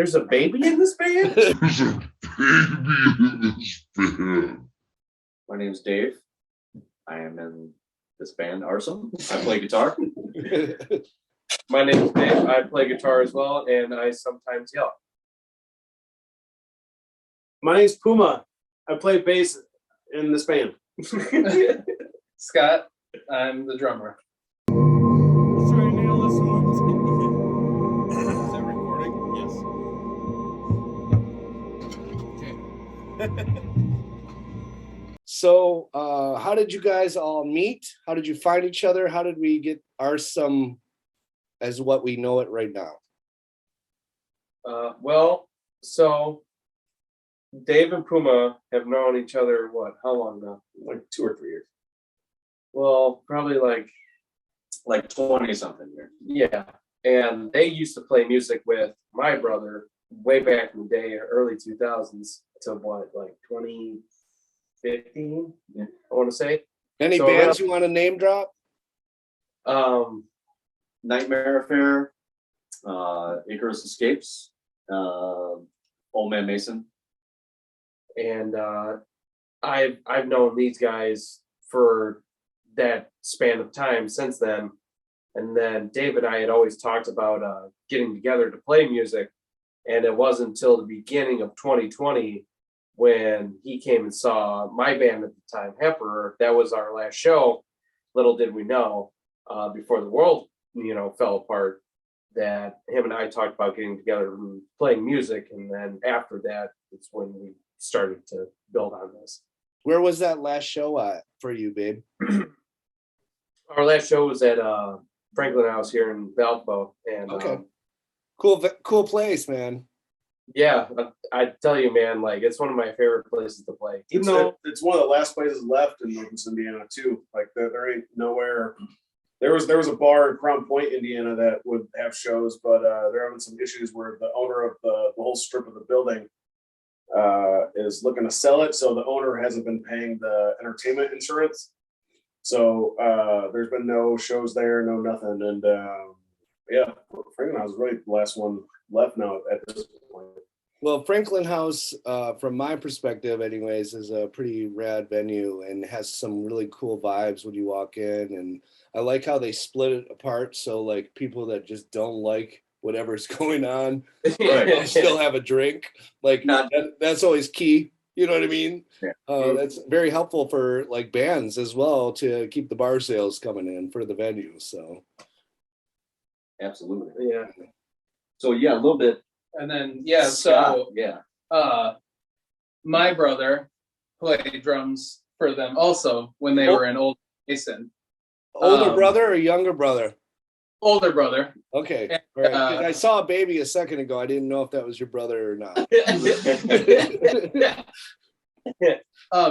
There's a baby in this band? There's a baby in this band. My name's Dave. I am in this band, Arcem. I play guitar. My name is Dave. I play guitar as well, and I sometimes yell. My name's Puma. I play bass in this band. Scott, I'm the drummer. Let's try and nail this one. Is that recording? Yes. Okay. So, how did you guys all meet? How did you find each other? How did we get Arcem as what we know it right now? So Dave and Puma have known each other, how long now? Like 2 or 3 years. Well, probably Like 20 something years. yeah. And they used to play music with my brother way back in the day, early 2000s to 2015, Yeah. I want to say. Any So bands you want to name drop? Nightmare Affair, Icarus Escapes, Old Man Mason. And I've known these guys for that span of time since then. And then Dave and I had always talked about getting together to play music. And it wasn't until the beginning of 2020 when he came and saw my band at the time, Hepper. That was our last show. Little did we know, before the world, fell apart, that him and I talked about getting together and playing music. And then after that, it's when we started to build on this. Where was that last show at for you, babe? Our last show was at Franklin House here in Valpo, and Okay. Cool place, man. yeah, I tell you, man, it's one of my favorite places to play. Even though It's one of the last places left in Northeast Indiana too. Like there ain't nowhere. There was a bar in Crown Point, Indiana that would have shows, but they're having some issues where the owner of the whole strip of the building is looking to sell it. So the owner hasn't been paying the entertainment insurance. So there's been no shows there, no nothing. And yeah, Franklin House is really the last one left now at this point. Well, Franklin House, from my perspective anyways, is a pretty rad venue and has some really cool vibes when you walk in. And I like how they split it apart. So people that just don't like whatever's going on Right. still have a drink. That's always key. You know what I mean? Yeah. That's very helpful for bands as well to keep the bar sales coming in for the venue. So Absolutely. yeah, So yeah, a little bit. And then, Scott, yeah. My brother played drums for them also when they were in Old Mason. older brother or younger brother? Older brother. Okay. And, All right. 'Cause I saw a baby a second ago. I didn't know if that was your brother or not.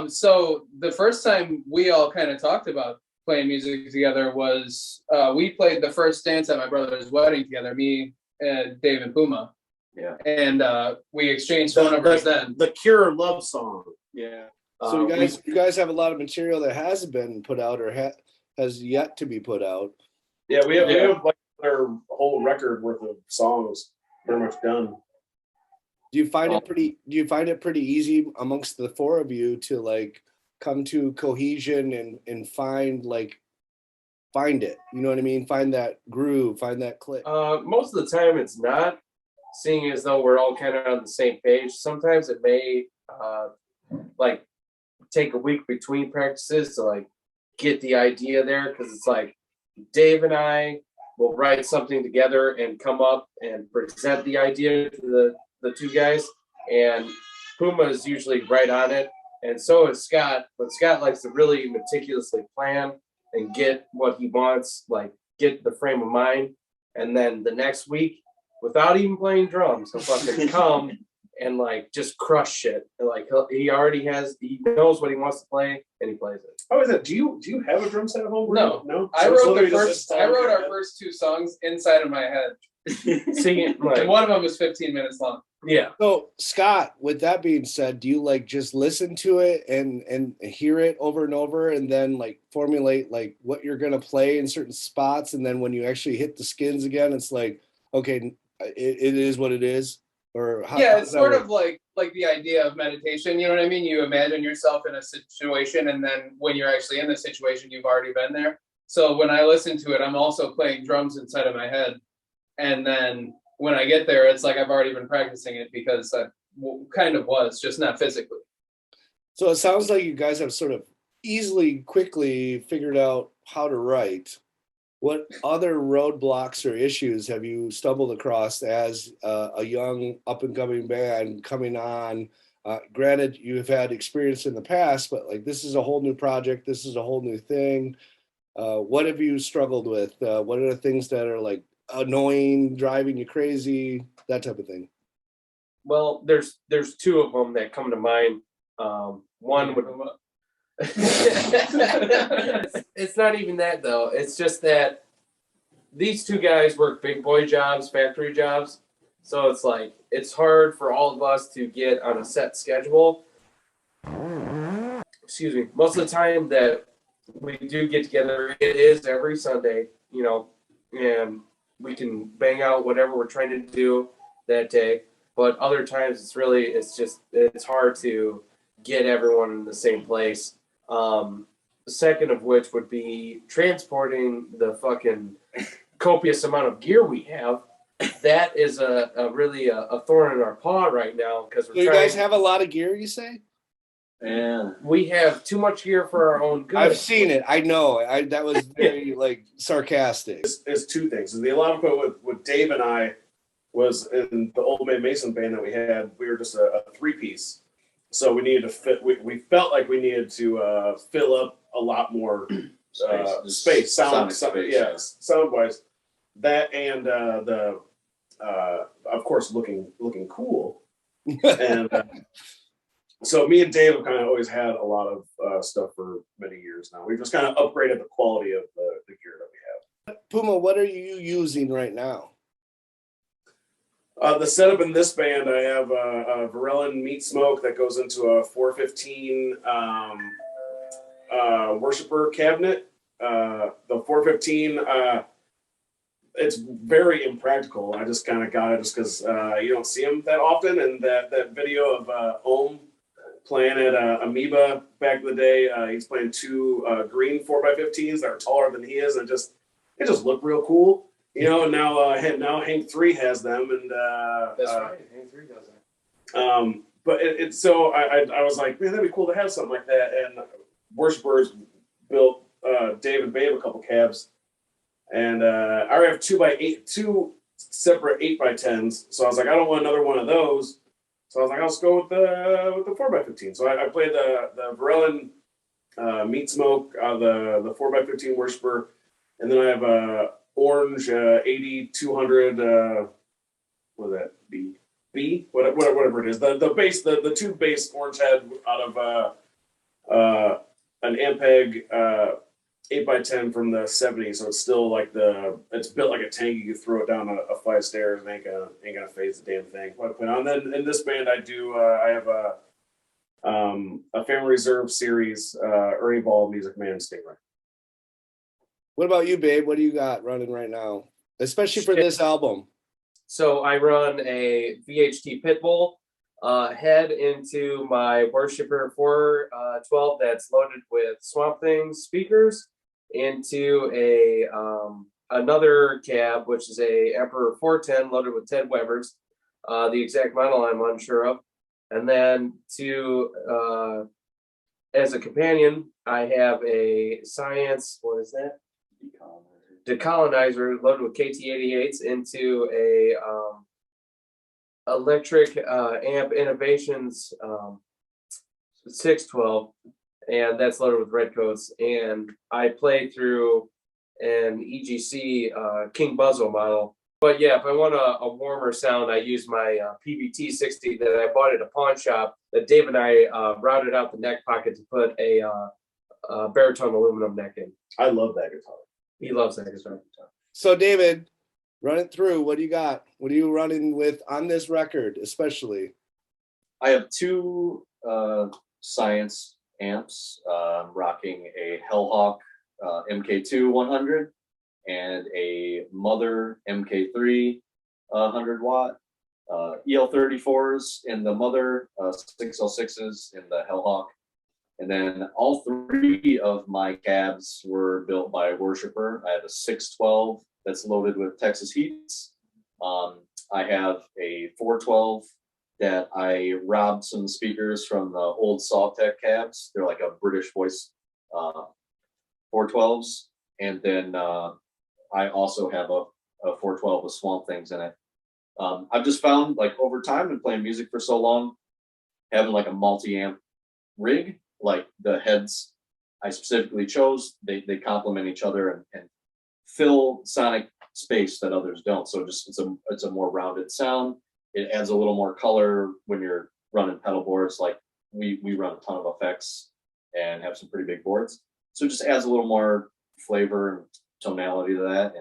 So the first time we all kind of talked about playing music together was we played the first dance at my brother's wedding together, me, Dave, and Puma. Yeah. And we exchanged phone numbers then. The Cure love song. Yeah. So you guys have a lot of material that hasn't been put out or has yet to be put out. Yeah, we have our whole record worth of songs pretty much done. Do you find it pretty easy amongst the four of you to come to cohesion and find it? You know what I mean? Find that groove, find that click. most of the time it's not, seeing as though we're all kind of on the same page. Sometimes it may take a week between practices to get the idea there, because it's Dave and I will write something together and come up and present the idea to the two guys, and Puma is usually right on it, and so is Scott. But Scott likes to really meticulously plan and get what he wants, get the frame of mind, and then the next week, without even playing drums, he'll fucking come and just crush shit. He knows what he wants to play, and he plays it. How is that? Do you have a drum set at home? No. No. I So wrote literally just our first two songs inside of my head. Singing And one of them was 15 minutes long. yeah. So Scott, with that being said, do you just listen to it and hear it over and over and then formulate what you're gonna play in certain spots, and then when you actually hit the skins again, it's okay, it is what it is? Or how, Yeah, how it's does that sort work? of like the idea of meditation. You know what I mean? You imagine yourself in a situation, and then when you're actually in the situation, you've already been there. So when I listen to it, I'm also playing drums inside of my head, and then when I get there, it's like I've already been practicing it because I kind of was, just not physically. So it sounds like you guys have sort of quickly figured out how to write. What other roadblocks or issues have you stumbled across as a young up and coming band coming on? Granted, you've had experience in the past, but like this is a whole new project. This is a whole new thing. What have you struggled with? What are the things that are like annoying, driving you crazy, that type of thing? Well, there's two of them that come to mind. One would. It's not even that though. It's just that these two guys work big boy jobs, factory jobs. So it's like it's hard for all of us to get on a set schedule. Excuse me. Most of the time that we do get together, it is every Sunday, and we can bang out whatever we're trying to do that day. But other times it's hard to get everyone in the same place. The second of which would be transporting the fucking copious amount of gear we have. That is really a thorn in our paw right now because So you guys have a lot of gear, you say? Yeah. we have too much gear for our own good. I've seen it. I know. That was very like sarcastic. Is two things. The alarm code with Dave and I was in the Old Man Mason band that we had. We were just a three-piece. So we needed to fit. We felt like we needed to fill up a lot more space, sound space, yeah, sound wise. That and of course looking cool. And so me and Dave have kind of always had a lot of stuff for many years now. We've just kind of upgraded the quality of the gear that we have. Puma, what are you using right now? The setup in this band, I have a Varellin meat smoke that goes into a 415 worshiper cabinet. The 415, it's very impractical. I just kind of got it just because you don't see them that often. And that video of Ohm playing at Amoeba back in the day, he's playing two green 4x15s that are taller than he is, and it just looked real cool. And now Hank 3 has them, and That's right. Hank 3 does that. but it's so I was like, man, that'd be cool to have something like that. And Worshipers built Dave and Babe a couple cabs, and I already have 2 separate 8x10s. So I was like, I don't want another one of those. So I was like, I'll just go with the 4x15. So I played the Varellin meat smoke, the 4x15 Worshiper, and then I have a orange 8200 what is that, B whatever it is, the base, the tube base orange head out of an Ampeg 8x10 from the 70s. So it's still like it's built like a tank. You can throw it down a flight of stairs and ain't gonna phase the damn thing. And then in this band I have a Family Reserve series Ernie Ball Music Man Stingray. What about you, Babe? What do you got running right now? Especially for this album. So I run a VHT Pitbull head into my Worshiper 412 that's loaded with Swamp Thing speakers, into another cab, which is a Emperor 410 loaded with Ted Webers. The exact model I'm unsure of. And then as a companion, I have a Science, what is that? Decolonizer loaded with KT88s into a electric amp innovations 612, and that's loaded with red coats. And I play through an EGC King Buzzo model. But yeah, if I want a warmer sound, I use my PBT 60 that I bought at a pawn shop that Dave and I routed out the neck pocket to put a baritone aluminum neck in. I love that guitar. He loves that guitar. So David, run it through. What do you got? What are you running with on this record, especially? I have 2 Science amps. I'm rocking a Hellhawk MK2 100 and a Mother MK3 100 watt. EL34s in the Mother, 606s in the Hellhawk. And then all three of my cabs were built by a worshiper. I have a 612 that's loaded with Texas Heats. I have a 412 that I robbed some speakers from the old Sawtech cabs. They're like a British voice 412s. And then I also have a 412 with Swamp Things in it. I've just found, like, over time and playing music for so long, having like a multi-amp rig, like the heads I specifically chose, they complement each other and fill sonic space that others don't. So just it's a more rounded sound. It adds a little more color when you're running pedal boards. Like we run a ton of effects and have some pretty big boards. So it just adds a little more flavor and tonality to that.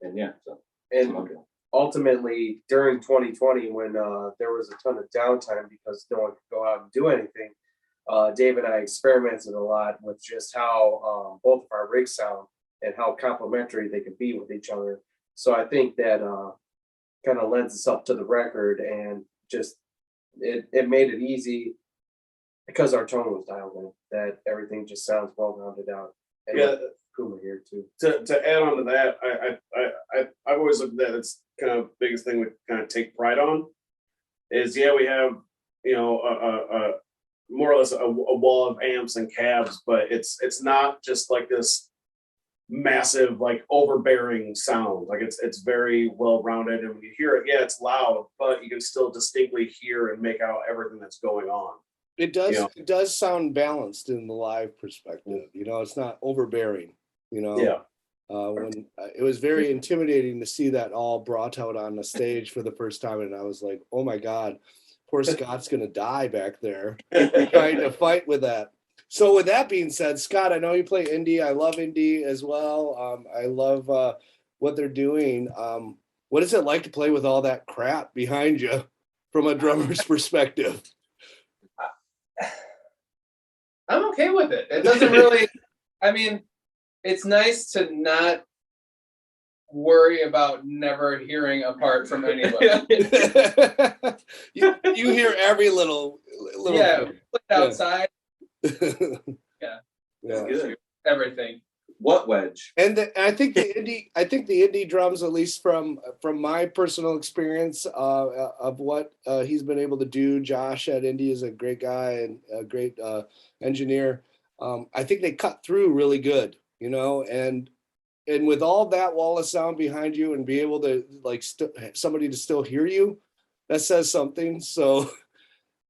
And yeah, so And ultimately, during 2020, when there was a ton of downtime because no one could go out and do anything, Dave and I experimented a lot with just how both of our rigs sound and how complementary they could be with each other. So I think that kind of lends itself to the record, and just it made it easy because our tone was dialed in, that everything just sounds well rounded out. And Yeah. Kuma here too. To add on to that, I've always looked at that. It's kind of biggest thing we kind of take pride on is, yeah, we have, you know, a more or less a wall of amps and cabs, but it's not just like this massive, like, overbearing sound. Like it's very well rounded, and when you hear it, yeah, it's loud, but you can still distinctly hear and make out everything that's going on. It does. Yeah. It does sound balanced in the live perspective. You know, it's not overbearing. You know. Yeah. When it was very intimidating to see that all brought out on the stage for the first time, and I was like, "Oh my God, poor Scott's gonna die back there trying to fight with that." So, with that being said, Scott, I know you play indie. I love indie as well. I love what they're doing. What is it like to play with all that crap behind you, from a drummer's perspective? I'm okay with it. It doesn't really, I mean, it's nice to not worry about never hearing a part from anybody. you hear every little Yeah, thing. play outside, Yeah. good. everything. What wedge? And I think the indie drums, at least from my personal experience of what he's been able to do. Josh at Indie is a great guy and a great engineer. I think they cut through really good, you know, and with all that wall of sound behind you and be able to, like, somebody to still hear you, that says something. So,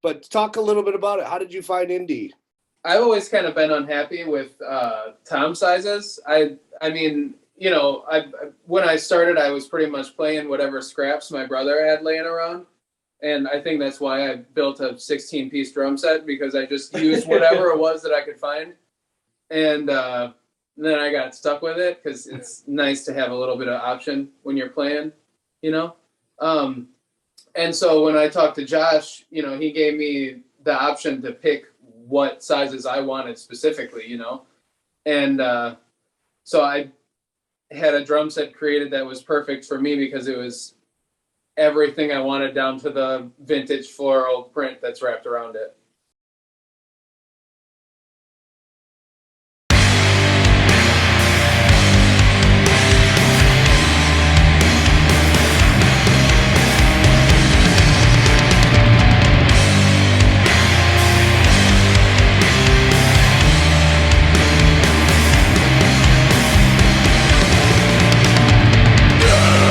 but talk a little bit about it. How did you find Indie? I've always kind of been unhappy with tom sizes. I mean, you know, when I started, I was pretty much playing whatever scraps my brother had laying around. And I think that's why I built a 16-piece drum set, because I just used whatever it was that I could find. And then I got stuck with it because it's nice to have a little bit of option when you're playing, you know? And so when I talked to Josh, you know, he gave me the option to pick what sizes I wanted specifically, you know? And so I had a drum set created that was perfect for me because it was everything I wanted down to the vintage floral print that's wrapped around it. Yeah.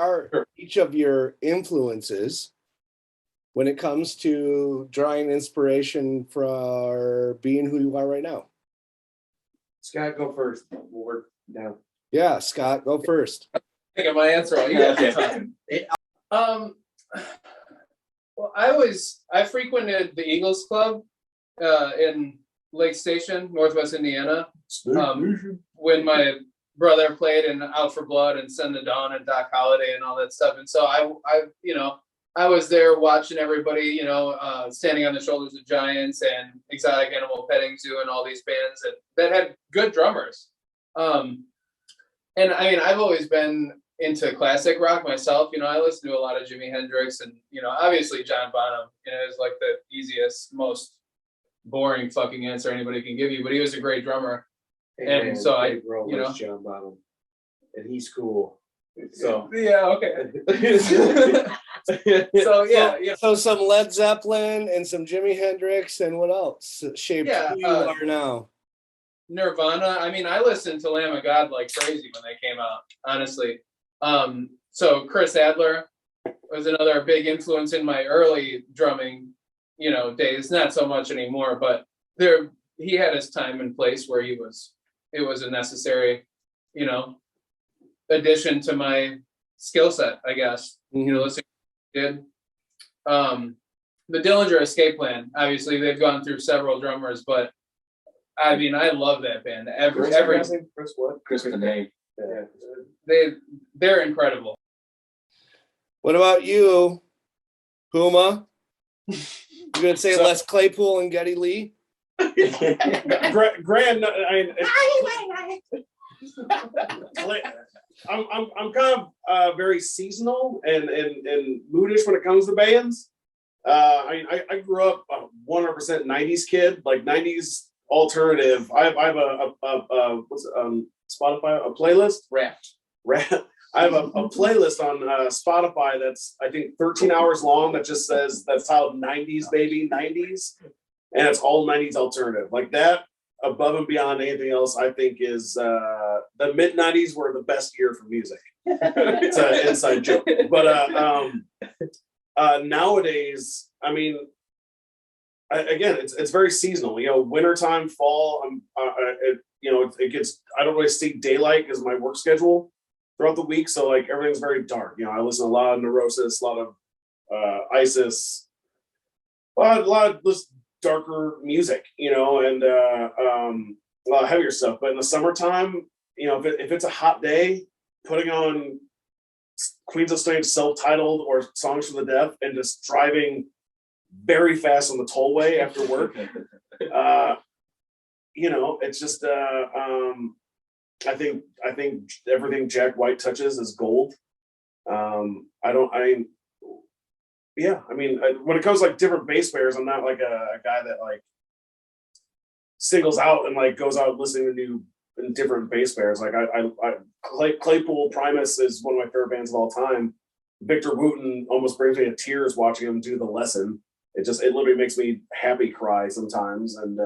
are each of your influences when it comes to drawing inspiration for being who you are right now? Scott, go first. We'll work down. Yeah, Scott, go first. Think of my answer while you guys are talking. Well, I frequented the Eagles Club in Lake Station, Northwest Indiana. When my brother played in Out for Blood and Send the Dawn and Doc Holliday and all that stuff. And so I was there watching everybody, standing on the shoulders of giants and Exotic Animal Petting Zoo and all these bands that had good drummers. And I mean, I've always been into classic rock myself. I listen to a lot of Jimi Hendrix and, obviously John Bonham, is like the easiest, most boring fucking answer anybody can give you, but he was a great drummer. And so I, John Bonham, and he's cool. So yeah, okay. So yeah. So some Led Zeppelin and some Jimi Hendrix and what else shaped who you are now? Nirvana. I mean, I listened to Lamb of God like crazy when they came out, honestly. So Chris Adler was another big influence in my early drumming, days. Not so much anymore, but he had his time and place where it was a necessary, addition to my skill set, I guess. Listening did. The Dillinger Escape Plan, obviously they've gone through several drummers, but I mean, I love that band. Chris Name. They're incredible. What about you, Puma? You gonna say Les Claypool and Geddy Lee? I'm kind of very seasonal and moodish when it comes to bands. I grew up 100% 90s kid, like 90s alternative. I have a Spotify, a playlist. Wrapped. I have a playlist on Spotify that's I think 13 hours long that just says that's titled 90s baby 90s, and it's all 90s alternative like that. Above and beyond anything else, I think is the mid 90s were the best year for music. It's an inside joke, but nowadays, I mean, again, it's very seasonal. Wintertime, fall. It gets. I don't really see daylight because my work schedule throughout the week, so like everything's very dark. I listen to a lot of Neurosis, a lot of ISIS, a lot of this darker music, and a lot of heavier stuff. But in the summertime, if it's a hot day, putting on Queens of Stone self-titled or Songs for the Deaf and just driving very fast on the tollway after work, it's just I think everything Jack White touches is gold. When it comes to like different bass players, I'm not like a guy that like singles out and like goes out listening to new and different bass players. Like Claypool Primus is one of my favorite bands of all time. Victor Wooten almost brings me to tears watching him do The Lesson. It literally makes me happy cry sometimes. And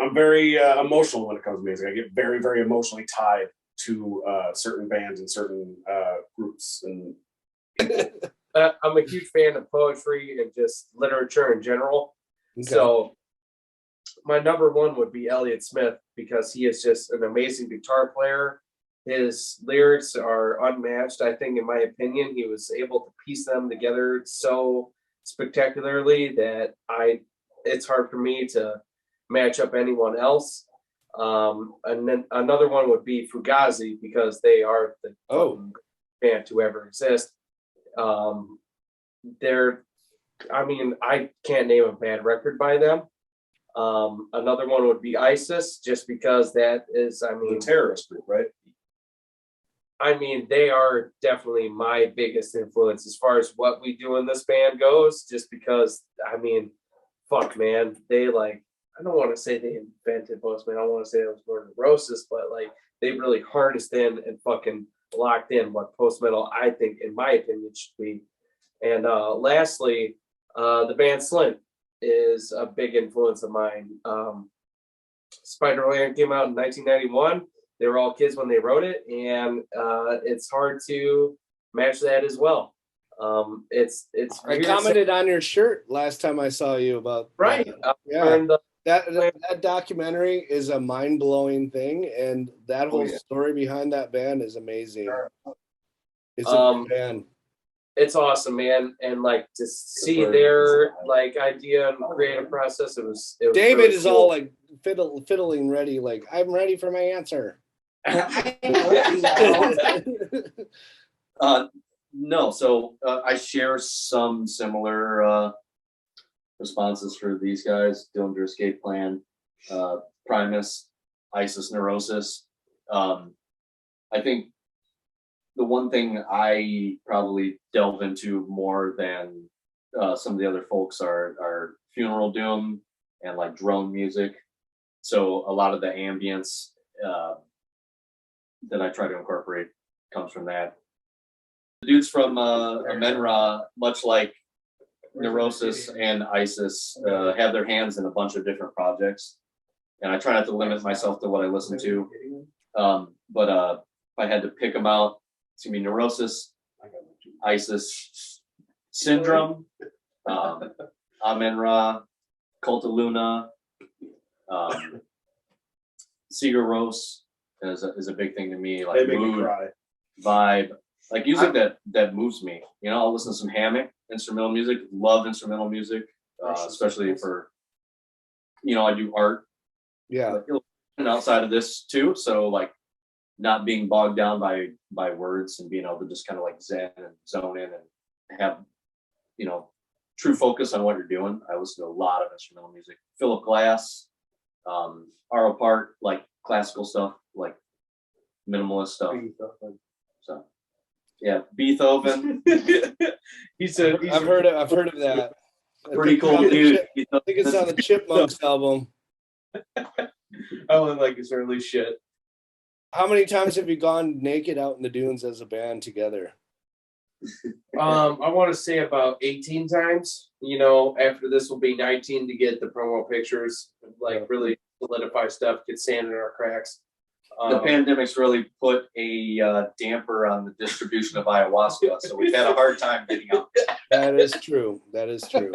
I'm very emotional when it comes to music. I get very, very emotionally tied to certain bands and certain groups. And I'm a huge fan of poetry and just literature in general. Okay. So my number one would be Elliott Smith because he is just an amazing guitar player. His lyrics are unmatched. I think, in my opinion, he was able to piece them together so spectacularly that it's hard for me to match up anyone else. And then another one would be Fugazi because they are the band to ever exist. I can't name a bad record by them. Another one would be ISIS, just because that is, the terrorist group, right? They are definitely my biggest influence as far as what we do in this band goes, just because, fuck, man, they I don't want to say they invented post-metal. I don't want to say it was more Neurosis, but they really harnessed in and fucking locked in what post-metal, I think, in my opinion, should be. And lastly, the band Slint is a big influence of mine. Spiderland came out in 1991. they were all kids when they wrote it, and it's hard to match that as well. It's I weird. commented on your shirt last time I saw you about Right. Yeah. Wearing the- That documentary is a mind blowing thing, and that whole yeah. story behind that band is amazing. It's a Um, good band. it's awesome, man, and like to see bird. their like idea and creative process. It was David really is cool. all like fiddling ready, like I'm ready for my answer. No, so I share some similar responses for these guys: Dillinger Escape Plan, Primus, Isis Neurosis. I think the one thing I probably delve into more than some of the other folks are funeral doom and like drone music. So a lot of the ambience that I try to incorporate comes from that. The dudes from Amenra, much like Neurosis and Isis, have their hands in a bunch of different projects, and I try not to limit myself to what I listen to. But if I had to pick them out, it's gonna be Neurosis, Isis, Syndrome, Amenra, Cult of Luna, Sigur Rós is a big thing to me. Like They make me mood, cry. vibe, like music that moves me. You know, I'll listen to some hammock instrumental music. Love instrumental music, especially for, you know, I do art. Yeah. And outside of this too, so like not being bogged down by words and being able to just kind of like zen and zone in and have, you know, true focus on what you're doing. I listen to a lot of instrumental music. Philip Glass, Arlo Park, like classical stuff, like minimalist stuff. So yeah, Beethoven, He said, I've heard of that. pretty cool dude. I think it's on the Chipmunks album. I only like his early shit. How many times have you gone naked out in the dunes as a band together? I want to say about 18 times. You know, after this will be 19 to get the promo pictures, like really solidify stuff, get sand in our cracks. The pandemic's really put a damper on the distribution of ayahuasca, so we've had a hard time getting out. That is true. That is true.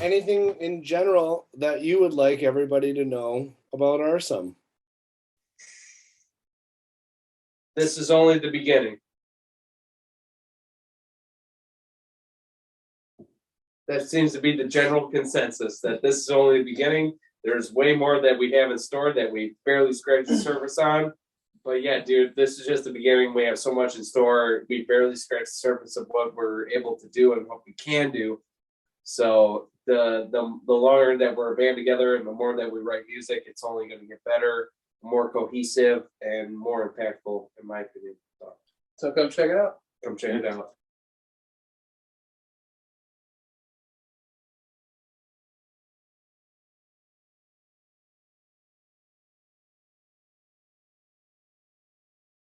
Anything in general that you would like everybody to know about Arcem? This is only the beginning. That seems to be the general consensus, that this is only the beginning. There's way more that we have in store that we barely scratched the surface on. But yeah, dude, this is just the beginning. We have so much in store. We barely scratched the surface of what we're able to do and what we can do. So the longer that we're a band together and the more that we write music, it's only going to get better, more cohesive, and more impactful, in my opinion. So So come check it out. come check it out.